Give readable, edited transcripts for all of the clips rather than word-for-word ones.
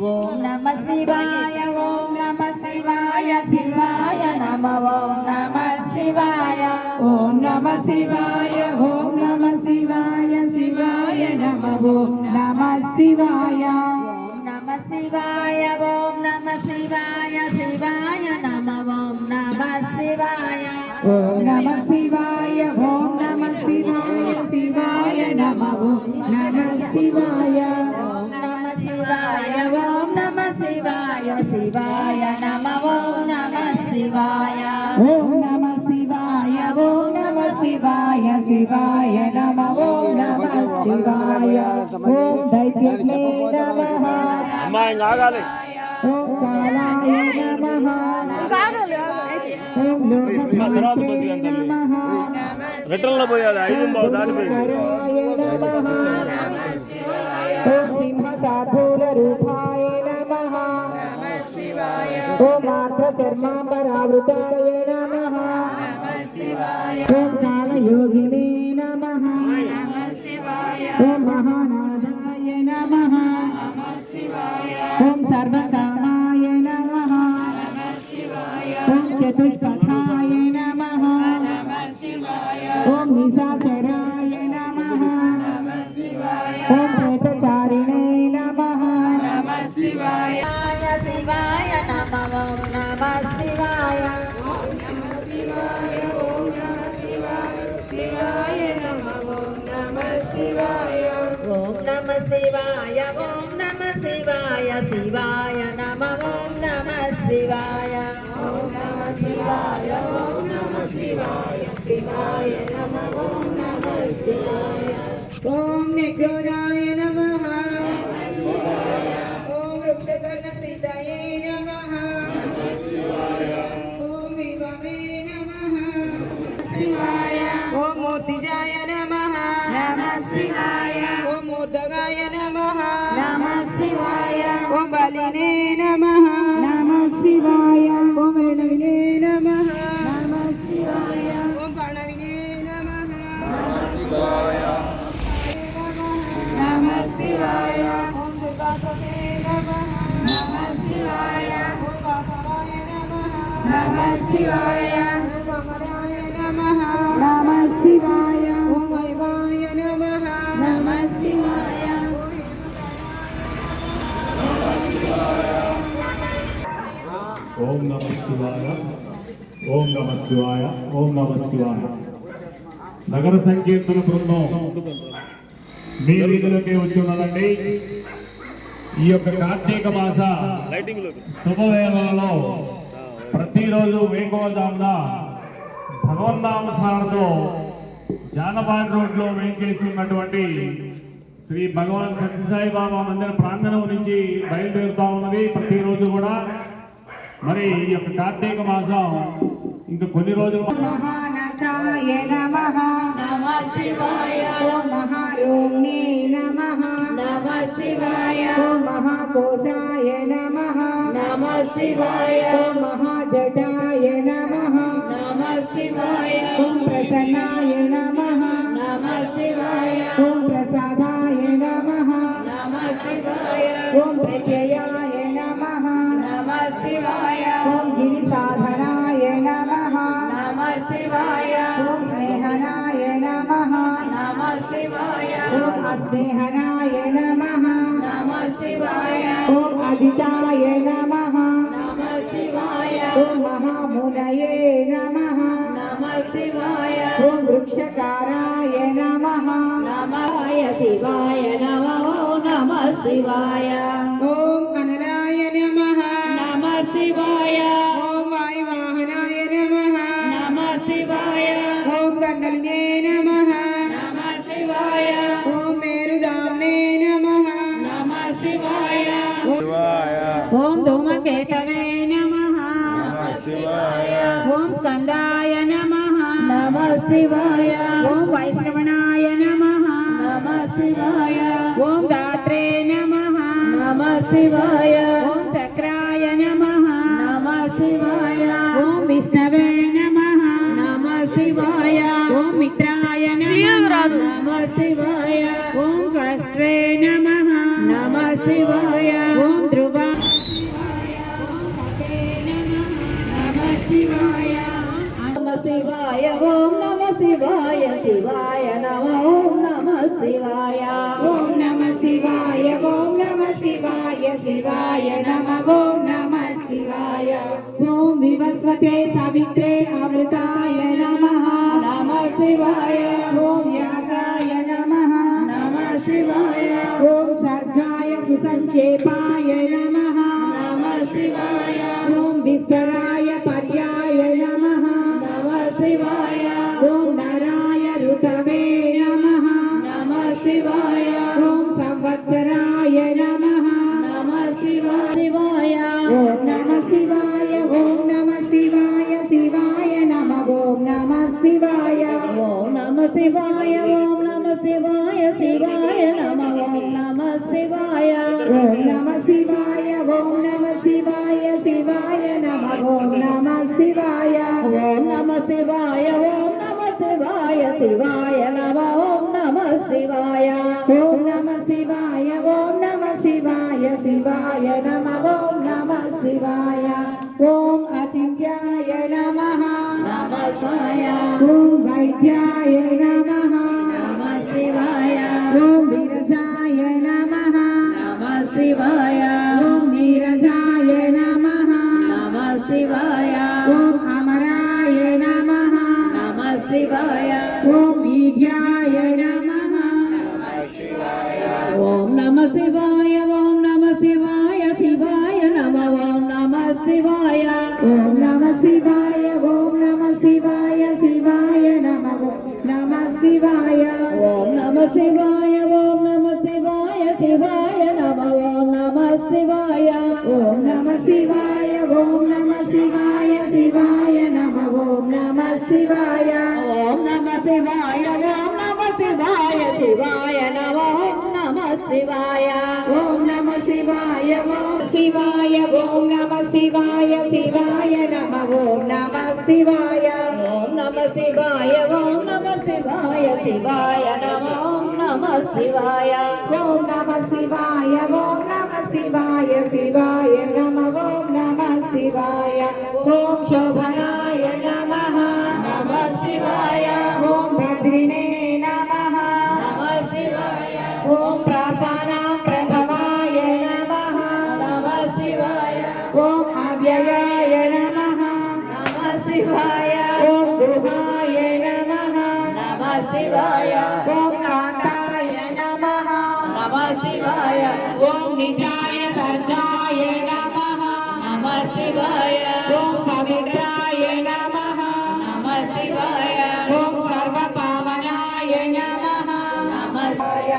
ఓం నమః శివాయ ఓం నమః శివాయ శివాయ నమః ఓం నమః శివాయ ఓం నమః శివాయ ఓం నమః శివాయ శివాయ నమః ఓం నమః శివాయ ఓం నమః శివాయ ఓం నమః శివాయ శివాయ నమః ఓం నమః శివాయ ఓం నమః శివాయ ఓం నమః శివాయ శివాయ నమః ఓం నమః శివాయ ఓం నమః శివాయ ఓం నమః శివాయ శివాయ నమః ఓం నమః శివాయ ఓం నమః శివాయ ఓం నమః శివాయ శివాయ నమః ఓం నమః శివాయ ఓం దైత్యే నమః అమ్మాయి ఆగాలి ఓం కాలాయ నమః ఓం లోకమాయ నమః రిటర్న్లో పోయాలి 5 దాటిపోయి కరాయ నమః ఓం సింహ సాధూల రూపాయ నమః ఓం మాత్ర చర్మాంబరావృతాయ నమః ఓం కాలయోగినే నమః ఓం మహానాదాయ నమః ఓం సర్వకామాయ నమః ఓం చతుష్పథాయ నమః ఓం నిశాచరాయ నమః ఓం ప్రేతచారిణే నమః శివాయ శివాయ నమః ఓం నమః శివాయ ఓం నమః శివాయ ఓం నమః శివాయ శివాయ నమః ఓం నమః శివాయ ఓం నమః శివాయ ఓం నమః శివాయ శివాయ నమః ఓం నమః శివాయ ఓం నమః శివాయ ఓం నమః శివాయ శివాయ నమః ఓం నమః శివాయ ఓం నిగ్రోధాయ నమః ఓం వృక్షకర్ణస్థితయే నమః ఓం విభవే నమః ఓం మూర్తిజాయ నమః శివాయ ఓం మూర్ధగాయ నమః శివాయ ఓం బలినే నమః నమః శివాయ ఓం వేణవినే నమః నమః శివాయ ఓం ప్రణవినే నమః నమః శివాయ ఓం దుర్గాసనే నమః నమః శివాయ ఓం వాసవాయ నమః నమః శివాయ ఓం అమరాయ నమః నమః శివాయ ఓం వైవాయ నమః నమః శివాయ ఓం నమః శివాయ ఓం నమః శివాయ ఓం నమః శివాయ. నగర సంకీర్తన బృందం మీ వీధులకే వచ్చి ఉన్నదండి. ఈ యొక్క కార్తీక మాస శుభవేళలలో ప్రతిరోజు వేకోజామున భగవన్నామ స్మరణతో జానపాడ్ రోడ్లో వేయించేసి ఉన్నటువంటి శ్రీ భగవాన్ సత్యసాయి బాబా మందిర ప్రాంగణం నుంచి బయలుదేరుతా ఉన్నది ప్రతిరోజు కూడా. మరి ఈ యొక్క కార్తీక మాసం ఇంకా కొన్ని రోజులు మహానతాయ నమః నమః శివాయ ఓం మహారోమ్నే నమః నమః శివాయ ఓం మహాకోశాయ నమః నమః శివాయ ఓం మహాజటాయ నమః నమః శివాయ ఓం ప్రసన్నాయ నమః నమః శివాయ ఓం ప్రసాదాయ నమః నమః శివాయ ఓం ప్రత్యయాయ నమః నమః శివాయ ఓం గిరిసాధనాయ నమః నమః శివాయ ఓం స్నేహనాయ నమః నమః శివాయ ఓం అస్నేహనాయ నమః నమః శివాయ ఓం అజితాయ నమః నమః శివాయ ఓం మహామునయే నమః నమః శివాయ ఓం వృక్షకారాయ నమః నమః శివాయ నమః నమః శివాయ ఓం అనలాయ నమః నమః శివాయ ఓం వాయువాహనాయ నమః నమః శివాయ ఓం గండలినే నమః నమః శివాయ ఓం మేరుదామ్నే నమః నమః శివాయ ఓం ధూమకేతవే నమః ఓం స్కందాయ నమః నమః శివాయ ఓం వైష్ణవనాయ నమః నమః శివాయ ఓం దాత్రే నమః నమః శివాయ ఓం చక్రాయ నమః నమః శివాయ ఓం విష్ణవే నమః నమః శివాయ ఓం మిత్రాయ నమః నమః శివాయ ఓం త్వష్ట్రే నమః నమః శివాయ ఓం ధ్రువ శివాయ శివాయ నమః ఓం నమః శివాయ ఓం వివస్వతే సవిత్రే అమృతాయ నమః నమః శివాయ ఓం వ్యాసాయ నమః నమః శివాయ ఓం సర్గాయ సుసంక్షేపాయ నమః నమః శివాయ ఓం విస్తరాయ పర్యాయ నమః నమః శివాయ ఓం నరాయ ఋతవే నమః నమః శివాయ ఓం సంవత్సరాయ నమః నమః శివాయ ఓం నమః శివాయ ఓం నమః శివాయ శివాయ నమః ఓం నమః శివాయ ఓం నమః శివాయ ఓం నమః శివాయ శివాయ నమః ఓం నమః శివాయ ఓం నమః శివాయ ఓం నమః శివాయ శివాయ నమః ఓం నమః శివాయ ఓం నమః శివాయ ఓం నమః శివాయ శివాయ నమః ఓం నమః శివాయ ఓం నమః శివాయ ఓం నమః శివాయ శివాయ నమః ఓం నమః శివాయ ఓం అచింత్యాయ నమః నమః శివాయ ఓం వైద్యాయ నమః నమః శివాయ ఓం విరజాయ నమః నమః శివాయ ఓం నీరజాయ నమః నమః శివాయ ఓం అమరాయ నమః నమః శివాయ ఓం వీర్యాయ నమః నమః శివాయ ఓం నమః శివాయ ఓం నమః శివాయ శివాయ నమః ఓం నమః శివాయ ఓం నమః శివాయ ఓం నమః శివాయ శివాయ నమః నమః శివాయ ఓం నమః శివాయ ఓం నమః శివాయ శివాయ నమః ఓం నమః శివాయ ఓం నమః శివాయ ఓం నమః శివాయ శివాయ నమః ఓం నమః శివాయ ఓం నమః శివాయ ఓం నమః శివాయ శివాయ నమః ఓం నమః శివాయ ఓం నమః శివాయ ఓం శివాయ ఓం నమః శివాయ శివాయ నమః ఓం నమః శివాయ ఓం నమః శివాయ ఓం నమః శివాయ శివాయ నమః ఓం నమః శివాయ ఓం నమః శివాయ ఓం నమః శివాయ శివాయ నమః ఓం నమః శివాయ ఓం శోభనాయ నమః నమః శివాయ ఓం భద్రిణే నమః నమః శివాయ ఓం ప్రాసానా ప్రభవాయ నమః నమః శివాయ ఓం అవ్యయాయ నమః నమః శివాయ ఓం గృహాయ నమః నమః శివాయ ఓం కాంతాయ నమః నమః శివాయ ఓం నిజాయ సర్గాయ నమః నమః శివాయ ఓం పవిత్రాయ నమః నమః శివాయ ఓం సర్వపావనాయ నమః నమః శివాయ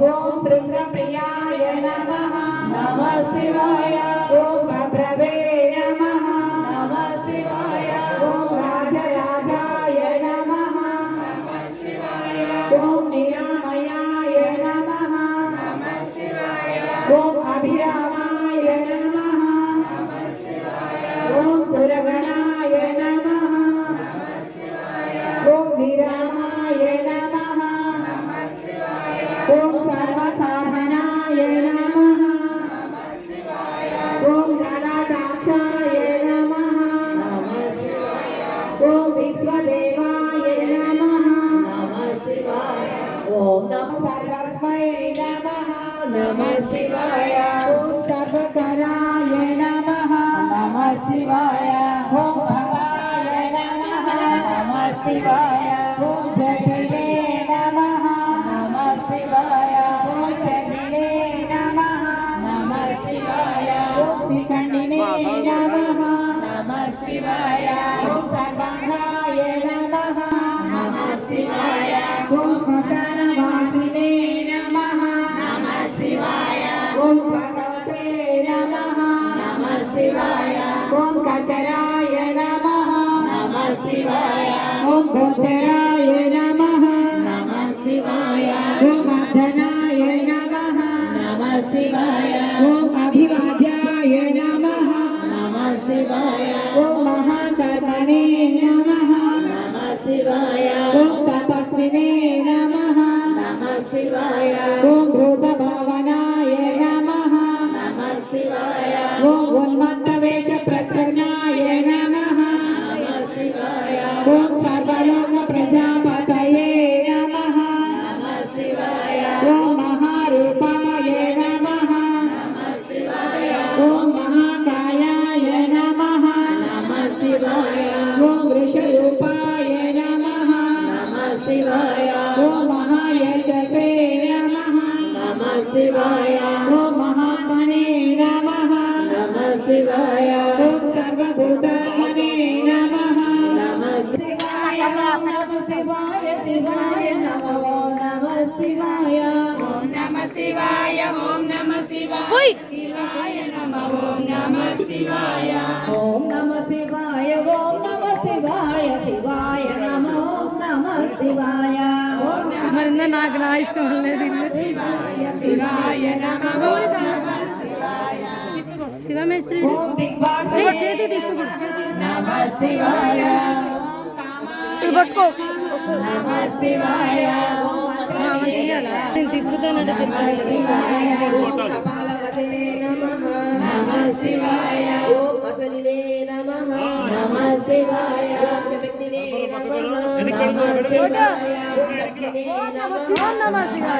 ఓం శృంగప్రియాయ నమః నమః శివాయ ఓం భద్రవే నమః నమః శివాయ ఓం రాజరాజాయ నమః నమః శివాయ ఓం నిరామయాయ నమః నమః శివాయ ఓం అభిరామాయ నమః నమః శివాయ ఓం సురగణాయ నమః నమః శివాయ ఓం విరామాయ నమః నమః శివాయ ఓం సర్వసాధనాయ నమః నమః శివాయ ఓం లలాటాక్షాయ నమః నమః శివాయ ఓం విశ్వదేవాయ నమః నమః శివాయ ఓం నమః సర్వస్మై నమః నమః శివాయ ఓం సర్వకరాయ నమః నమః శివాయ ఓం భవాయ నమః నమః శివాయ ఓం జటిలే నమః నమః శివాయ ఓం చండిలే నమః నమః శివాయ ఓం శిఖండినే నమః నమః శివాయ ఓం సర్వాంగాయ నమః నమః శివాయ ఓం శ్మశానవాసినే నమః నమః శివాయ ఓం భగవతే నమః నమః శివాయ ఓం కచరాయ నమః నమః శివాయ ఓం గోచరాయ నమః నమః శివాయ ఓం అర్ధనాయ నమః నమః శివాయ ఓం అభివాద్యాయ నమః నమః శివాయ ఓం మహాకర్మణే నమః నమః శివాయ ఓం తపస్వినే నమః నమః శివాయ ఓం భూతభావనాయ నమః నమః శివాయ ఓం ఉన్మత్తవేష ప్రచ్ఛన్నాయ నమః నమః శివాయ ఓం సర్వలోక ప్రజాపతయే నమః నమః శివాయ ఓం మహారూపాయ నమః నమః శివాయ ఓం సర్వభూతాత్మనే నమః నమః శివాయ నమః శివాయ శివాయ నమః ఓం నమః శివాయ ఓం నమః శివాయ ఓం నమః శివాయ శివాయ నమః ఓం నమః శివాయ ఓం నమః శివాయ ఓం నమః శివాయ శివాయ నమః ఓం నమః శివాయ మరి నాకు నా ఇష్టం లేదు శివాయ శివాయ నమః ఓం నమః శివాయ శివమేశ్వరి ఓం దిగ్వాస చేతి తీసుకోకూడదు నమః శివాయ ఇది పట్టుకో నమః శివాయ నేను తిప్పుతానంటే తిప్పాలి కపాలవతే నమః నమః శివాయ ఓం అసలినే నమః నమః శివాయ ఓం చదగ్నినే నమః నమః శివాయ ఓం అగ్నినే నమః నమః శివాయ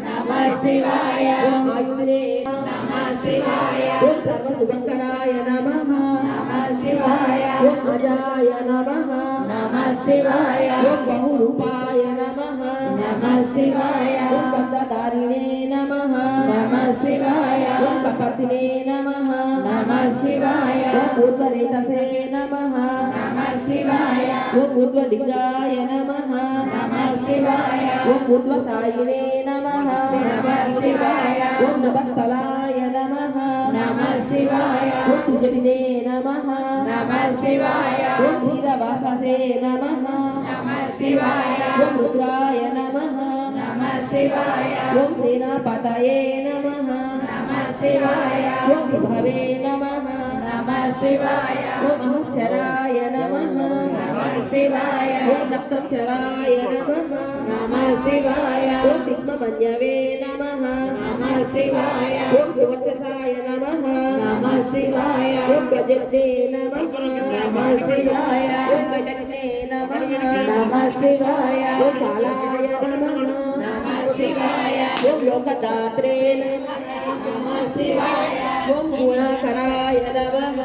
నమః శివాయ ఓం ఆయుధనే నమః శివాయ ఓం సర్వశుభంకరాయ నమః నమః శివాయ ఓం అజాయ నమః నమః శివాయ ఓం బహురూపాయ నమః నమః శివాయ ఓం గంధధారిణే నమః నమః శివాయ ఓం కపర్దినే నమః నమః శివాయ ఓం ఊర్ధ్వరేతసే నమః నమః శివాయ ఓం ఊర్ధ్వలింగాయ నమః నమః శివాయ ఓం ఊర్ధ్వసాయినే నమః నమః శివాయ ఓం నభస్థలాయ నమః నమః శివాయ ఓం త్రిజటినే నమః నమః శివాయ ఓం క్షీరవాససే నమః నమః శివాయ ఓం రుద్రాయ నమః నమః శివాయ ఓం సేనాపతయే నమః నమః శివాయ ఓం విభవే నమః నమః శివాయ ఓం మహశ్చరాయ నమః నమః శివాయ ఓం నప్తంచరాయ నమః నమః శివాయ ఓం దిగ్మమన్యవే నమః నమః శివాయ ఓం సువర్చసాయ నమః నమః శివాయ ఓం గజగ్నే నమః నమః శివాయ ఓం గజగ్నే నమః నమః శివాయ ఓం కాలాయ నమః నమః శివాయ ఓం లోకదాత్రే నమః నమః శివాయ ఓం గుణాకరాయ నమః